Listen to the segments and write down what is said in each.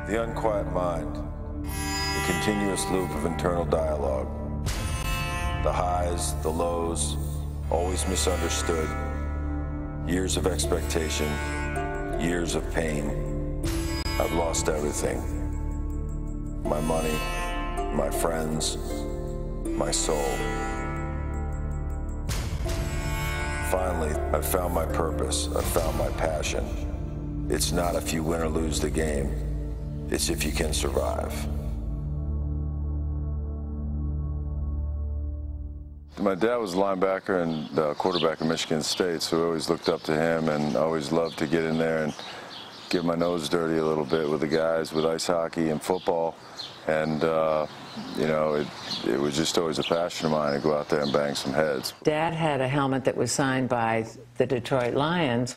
The unquiet mind, the continuous loop of internal dialogue, the highs, the lows, always misunderstood, years of expectation, years of pain. I've lost everything. My money, my friends, my soul. Finally, I've found my purpose. I've found my passion. It's not if you win or lose the game. It's if you can survive. My dad was a linebacker and quarterback at Michigan State, so I always looked up to him and always loved to get in there and get my nose dirty a little bit with the guys with ice hockey and football. And, you know, it was just always a passion of mine to go out there and bang some heads. Dad had a helmet that was signed by the Detroit Lions.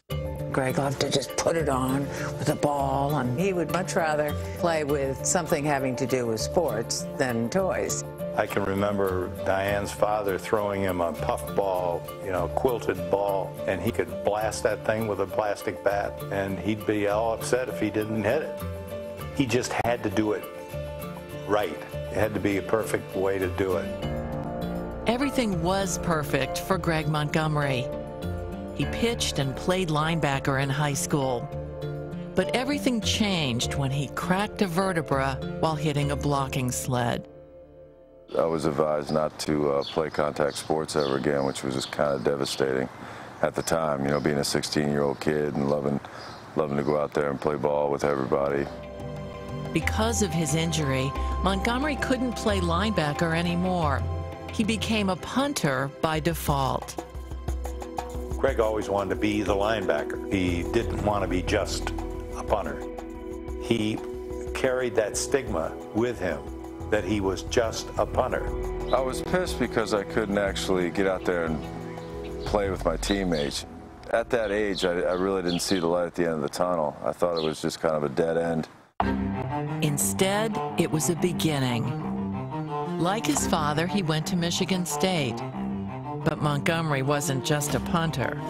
Greg loved to just put it on with a ball, and he would much rather play with something having to do with sports than toys. I can remember Diane's father throwing him a puffball, you know, quilted ball, and he could blast that thing with a plastic bat, and he'd be all upset if he didn't hit it. He just had to do it right. It had to be a perfect way to do it. Everything was perfect for Greg Montgomery. He pitched and played linebacker in high school. But everything changed when he cracked a vertebra while hitting a blocking sled. I was advised not to play contact sports ever again, which was just kind of devastating at the time, you know, being a 16-year-old kid and loving to go out there and play ball with everybody. Because of his injury, Montgomery couldn't play linebacker anymore. He became a punter by default. Greg always wanted to be the linebacker. He didn't want to be just a punter. He carried that stigma with him that he was just a punter. I was pissed because I couldn't actually get out there and play with my teammates. At that age, I really didn't see the light at the end of the tunnel. I thought it was just kind of a dead end. Instead, it was a beginning. Like his father, he went to Michigan State. But Montgomery wasn't just a punter.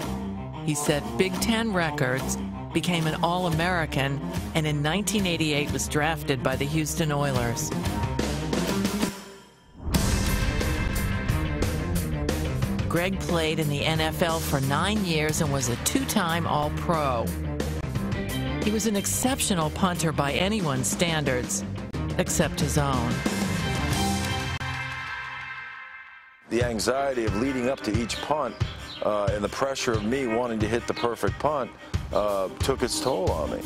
He set Big Ten records, became an All-American, and in 1988 was drafted by the Houston Oilers. Greg played in the NFL for 9 years and was a two-time All-Pro. He was an exceptional punter by anyone's standards, except his own. The anxiety of leading up to each punt and the pressure of me wanting to hit the perfect punt took its toll on me.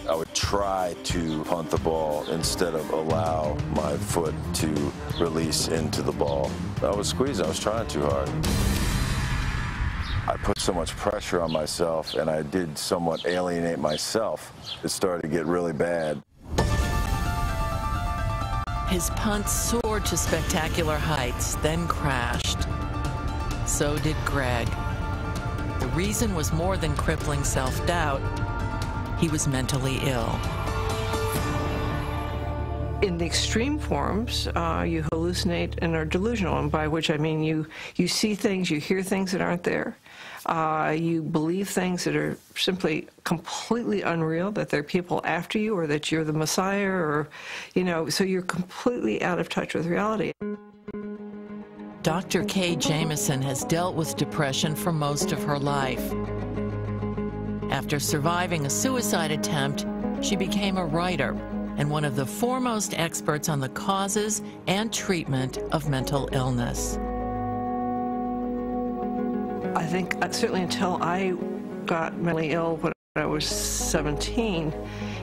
I would try to punt the ball instead of allow my foot to release into the ball. I was squeezing, I was trying too hard. I put so much pressure on myself and I did somewhat alienate myself. It started to get really bad. His punt soared to spectacular heights, then crashed. So did Greg. The reason was more than crippling self-doubt. He was mentally ill. In the extreme forms, you hallucinate and are delusional, and by which I mean you see things, you hear things that aren't there. You believe things that are simply completely unreal, that there are people after you or that you're the Messiah, or, you know, so you're completely out of touch with reality. Dr. Kay Jamison has dealt with depression for most of her life. After surviving a suicide attempt, she became a writer and one of the foremost experts on the causes and treatment of mental illness. I think certainly until I got mentally ill when I was 17,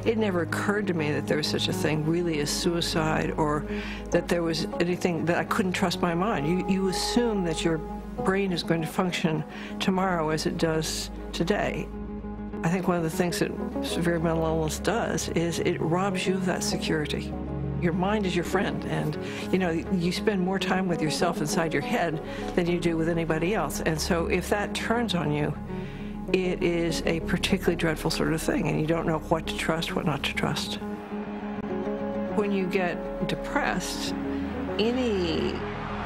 it never occurred to me that there was such a thing really as suicide, or that there was anything that I couldn't trust my mind. You assume that your brain is going to function tomorrow as it does today. I think one of the things that severe mental illness does is it robs you of that security. Your mind is your friend, and you know, you spend more time with yourself inside your head than you do with anybody else. And so if that turns on you, it is a particularly dreadful sort of thing, and you don't know what to trust, what not to trust. When you get depressed, any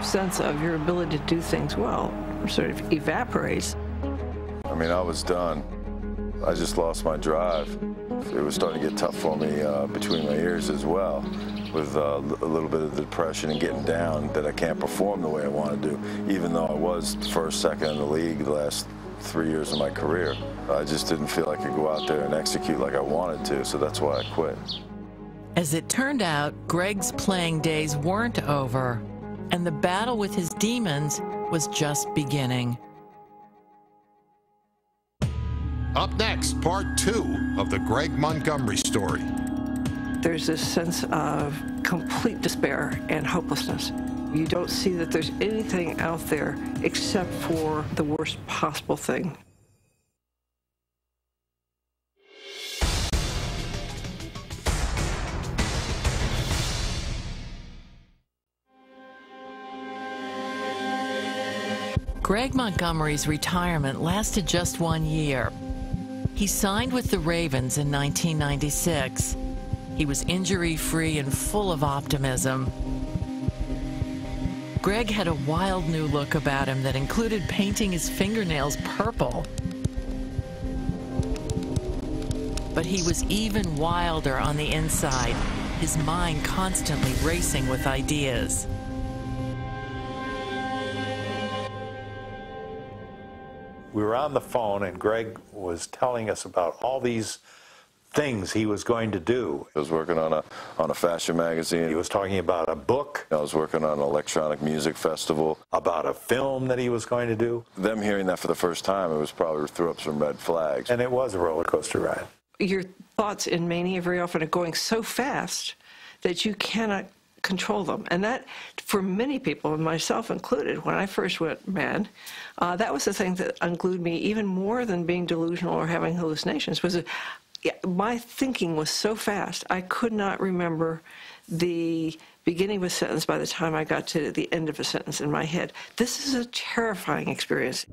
sense of your ability to do things well sort of evaporates. I mean, I was done. I just lost my drive. It was starting to get tough for me between my ears as well, with a little bit of depression and getting down that I can't perform the way I want to do, even though I was first, second in the league the last 3 years of my career. I just didn't feel I could go out there and execute like I wanted to, so that's why I quit. As it turned out, Greg's playing days weren't over, and the battle with his demons was just beginning. Up next, part 2 of the Greg Montgomery story. There's this sense of complete despair and hopelessness. You don't see that there's anything out there except for the worst possible thing. Greg Montgomery's retirement lasted just 1 year. He signed with the Ravens in 1996. He was injury-free and full of optimism. Greg had a wild new look about him that included painting his fingernails purple. But he was even wilder on the inside, his mind constantly racing with ideas. We were on the phone, and Greg was telling us about all these things he was going to do. I was working on a fashion magazine. He was talking about a book. I was working on an electronic music festival. About a film that he was going to do. Them hearing that for the first time, it was probably threw up some red flags. And it was a roller coaster ride. Your thoughts in mania very often are going so fast that you cannot control them. And that, for many people, and myself included, when I first went mad, that was the thing that unglued me even more than being delusional or having hallucinations, was my thinking was so fast, I could not remember the beginning of a sentence by the time I got to the end of a sentence in my head. This is a terrifying experience.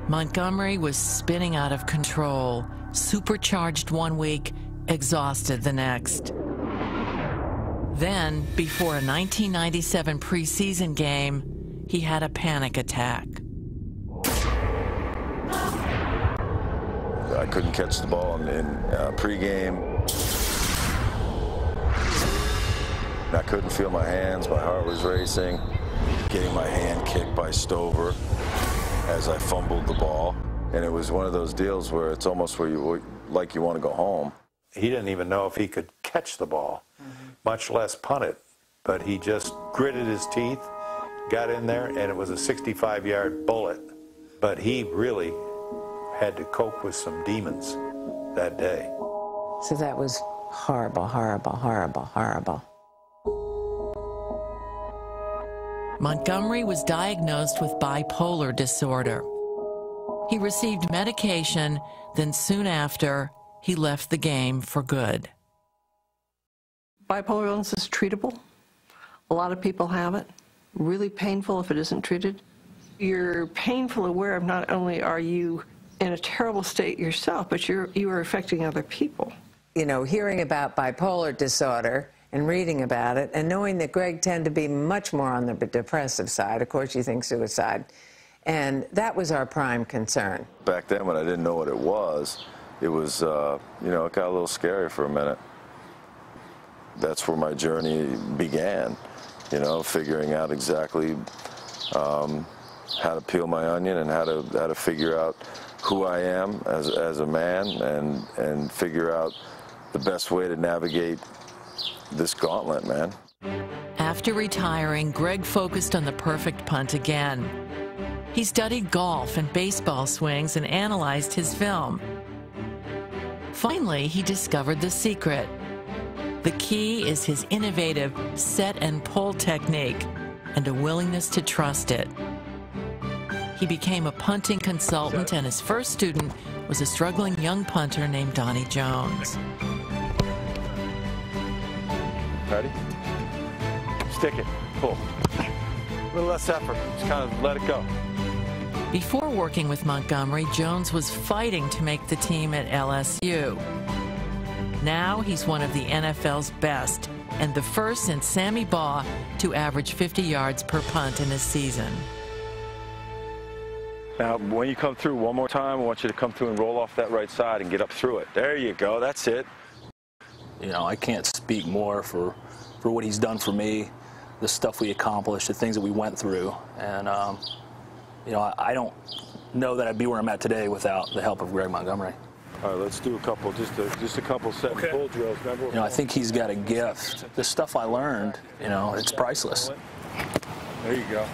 Montgomery was spinning out of control, supercharged 1 week, exhausted the next. Then, before a 1997 preseason game, he had a panic attack. I couldn't catch the ball in pregame. I couldn't feel my hands. My heart was racing. Getting my hand kicked by Stover as I fumbled the ball. And it was one of those deals where it's almost where you want to go home. He didn't even know if he could catch the ball, much less punt it. But he just gritted his teeth, got in there, and it was a 65-yard bullet. But he really had to cope with some demons that day. So that was horrible, horrible, horrible, horrible. Montgomery was diagnosed with bipolar disorder. He received medication, then soon after, he left the game for good. Bipolar illness is treatable. A lot of people have it. Really painful if it isn't treated. You're painful aware of not only are you in a terrible state yourself, but you are affecting other people. You know, hearing about bipolar disorder and reading about it and knowing that Greg tended to be much more on the depressive side. Of course, you think suicide. And that was our prime concern. Back then, when I didn't know what it was, it got a little scary for a minute. That's where my journey began, figuring out exactly how to peel my onion and how to figure out who I am as a man and figure out the best way to navigate this gauntlet, man. After retiring, Greg focused on the perfect punt again. He studied golf and baseball swings and analyzed his film. Finally, he discovered the secret. The key is his innovative set and pull technique and a willingness to trust it. He became a punting consultant, and his first student was a struggling young punter named Donnie Jones. Ready? Stick it. Pull. A little less effort. Just kind of let it go. Before working with Montgomery, Jones was fighting to make the team at LSU. Now he's one of the NFL's best and the first since Sammy Baugh to average 50 yards per punt in a season. Now, when you come through one more time, I want you to come through and roll off that right side and get up through it. There you go. That's it. You know, I can't speak more for what he's done for me, the stuff we accomplished, the things that we went through. And, you know, I don't know that I'd be where I'm at today without the help of Greg Montgomery. All right, let's do a couple, just a couple set and pull drills. Remember? You know, I think he's got a gift. The stuff I learned, you know, it's priceless. There you go.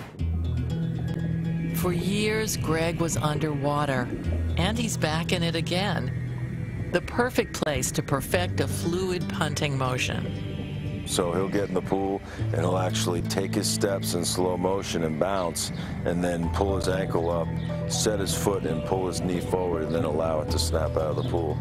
For years, Greg was underwater, and he's back in it again. The perfect place to perfect a fluid punting motion. So he'll get in the pool, and he'll actually take his steps in slow motion and bounce, and then pull his ankle up, set his foot, and pull his knee forward, and then allow it to snap out of the pool.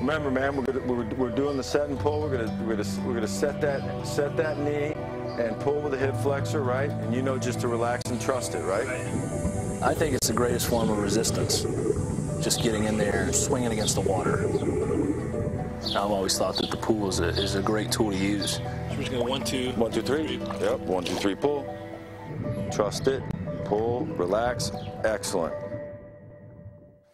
Remember, man, we're doing the set and pull. We're gonna set that knee and pull with the hip flexor, right? And you know just to relax and trust it, right? I think it's the greatest form of resistance, just getting in there and swinging against the water. I've always thought that the pool is a great tool to use. We're just going 1, 2. 1, 2, 3. Yep, 1, 2, 3, pull. Trust it, pull, relax, excellent.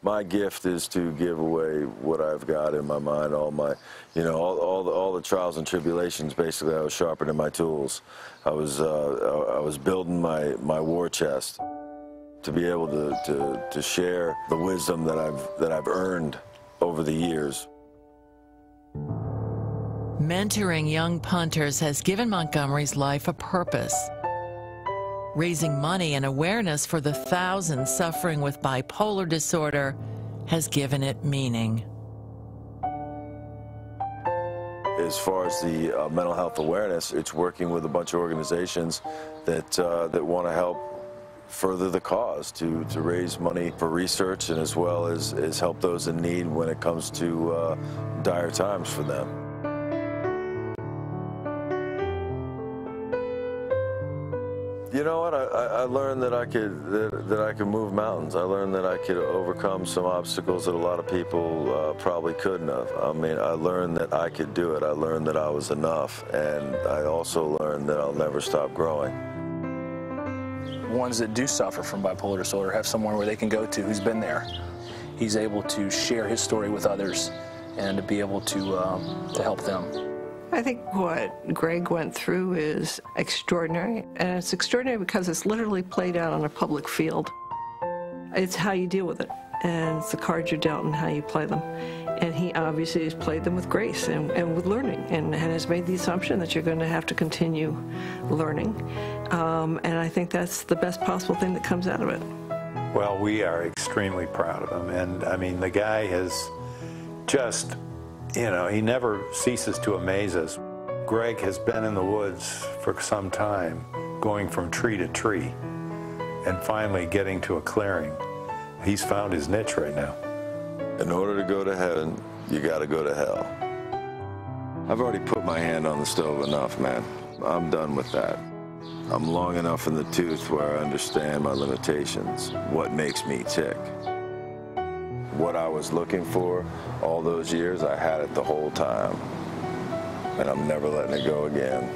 My gift is to give away what I've got in my mind, all my, you know, all the trials and tribulations. Basically, I was sharpening my tools. I was building my war chest to be able to share the wisdom that I've earned over the years. Mentoring young punters has given Montgomery's life a purpose. Raising money and awareness for the thousands suffering with bipolar disorder has given it meaning. As far as the mental health awareness, it's working with a bunch of organizations that want to help further the cause, to raise money for research, and as well as help those in need when it comes to dire times for them. You know what? I learned that I could move mountains. I learned that I could overcome some obstacles that a lot of people probably couldn't have. I mean, I learned that I could do it. I learned that I was enough, and I also learned that I'll never stop growing. Ones that do suffer from bipolar disorder have somewhere where they can go to who's been there. He's able to share his story with others and to be able to help them. I think what Greg went through is extraordinary, and it's extraordinary because it's literally played out on a public field. It's how you deal with it, and it's the cards you're dealt and how you play them. And he obviously has played them with grace and with learning, and has made the assumption that you're going to have to continue learning. And I think that's the best possible thing that comes out of it. Well, we are extremely proud of him, and I mean, the guy has just, you know, he never ceases to amaze us. Greg has been in the woods for some time, going from tree to tree, and finally getting to a clearing. He's found his niche right now. In order to go to heaven, you got to go to hell. I've already put my hand on the stove enough, man. I'm done with that. I'm long enough in the tooth where I understand my limitations, what makes me tick. What I was looking for all those years, I had it the whole time. And I'm never letting it go again.